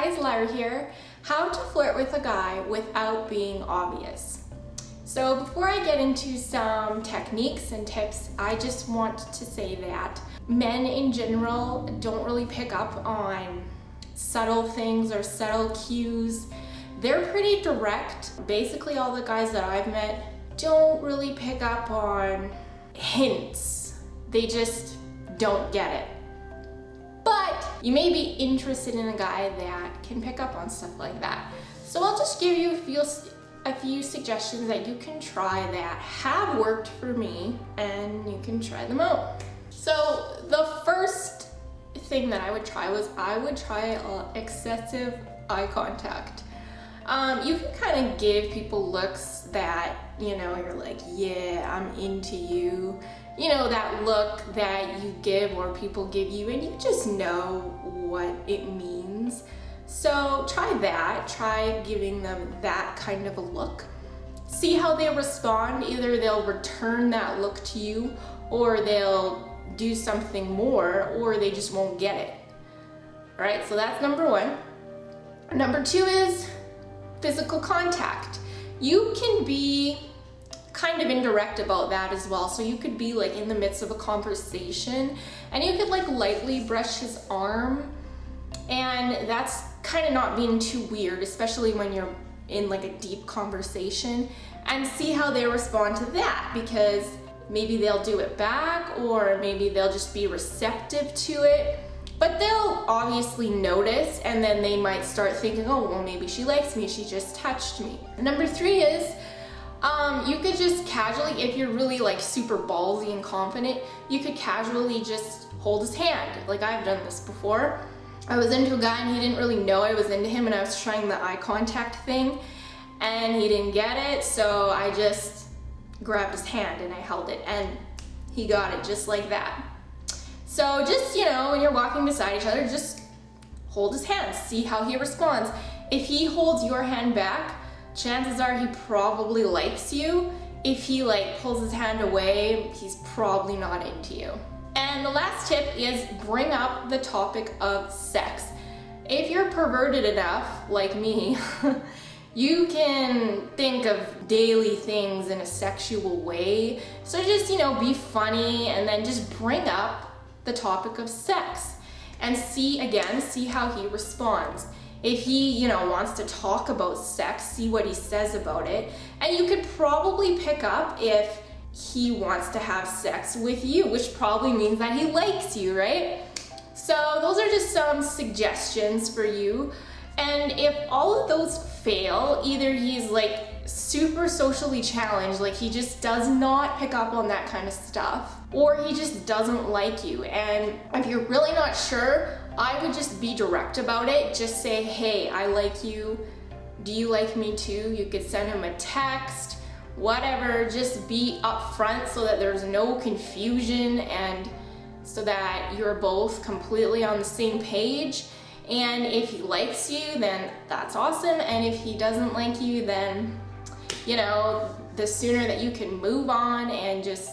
guys, Lara here. How to flirt with a guy without being obvious. So before I get into some techniques and tips, I just want to say that men in general don't really pick up on subtle things or subtle cues. They're pretty direct. Basically all the guys that I've met don't really pick up on hints. They just don't get it. But you may be interested in a guy that can pick up on stuff like that. So I'll just give you a few suggestions that you can try that have worked for me, and you can try them out. So the first thing that I would try was excessive eye contact. You can kind of give people looks that, you're like, yeah, I'm into you. You know, that look that you give or people give you, and you just know what it means. So try that. Try giving them that kind of a look. See how they respond. Either they'll return that look to you, or they'll do something more, or they just won't get it. All right, so that's number one. Number two is physical contact. You can be kind of indirect about that as well. So you could be like in the midst of a conversation and you could like lightly brush his arm, and that's kind of not being too weird, especially when you're in like a deep conversation, and see how they respond to that, because maybe they'll do it back or maybe they'll just be receptive to it. But they'll obviously notice, and then they might start thinking, oh, well, maybe she likes me, she just touched me. Number three is, you could just casually, if you're really like super ballsy and confident, you could casually just hold his hand. Like I've done this before. I was into a guy and he didn't really know I was into him, and I was trying the eye contact thing and he didn't get it. So I just grabbed his hand and I held it, and he got it just like that. So just, when you're walking beside each other, just hold his hand, see how he responds. If he holds your hand back, chances are he probably likes you. If he pulls his hand away, he's probably not into you. And the last tip is bring up the topic of sex. If you're perverted enough, like me, you can think of daily things in a sexual way. So just, be funny, and then just bring up the topic of sex and see how he responds. If he, wants to talk about sex, see what he says about it. And you could probably pick up if he wants to have sex with you, which probably means that he likes you, right? So those are just some suggestions for you. And if all of those fail, either he's super socially challenged, he just does not pick up on that kind of stuff, or he just doesn't like you. And if you're really not sure, I would just be direct about it. Just say, hey, I like you. Do you like me too? You could send him a text, whatever. Just be upfront so that there's no confusion, and so that you're both completely on the same page. And if he likes you, then that's awesome. And if he doesn't like you, then, the sooner that you can move on and just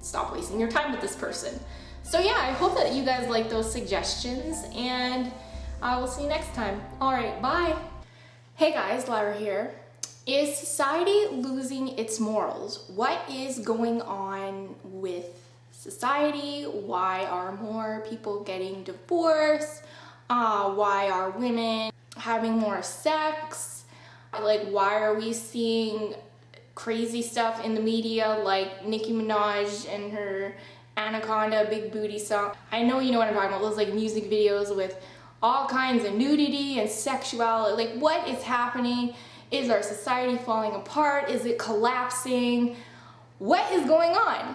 stop wasting your time with this person. So yeah, I hope that you guys like those suggestions, and I will see you next time. All right, bye. Hey guys, Lara here. Is society losing its morals? What is going on with society? Why are more people getting divorced? Why are women having more sex? Why are we seeing crazy stuff in the media like Nicki Minaj and her Anaconda big booty song? I know you know what I'm talking about, those music videos with all kinds of nudity and sexuality. What is happening? Is our society falling apart? Is it collapsing? What is going on?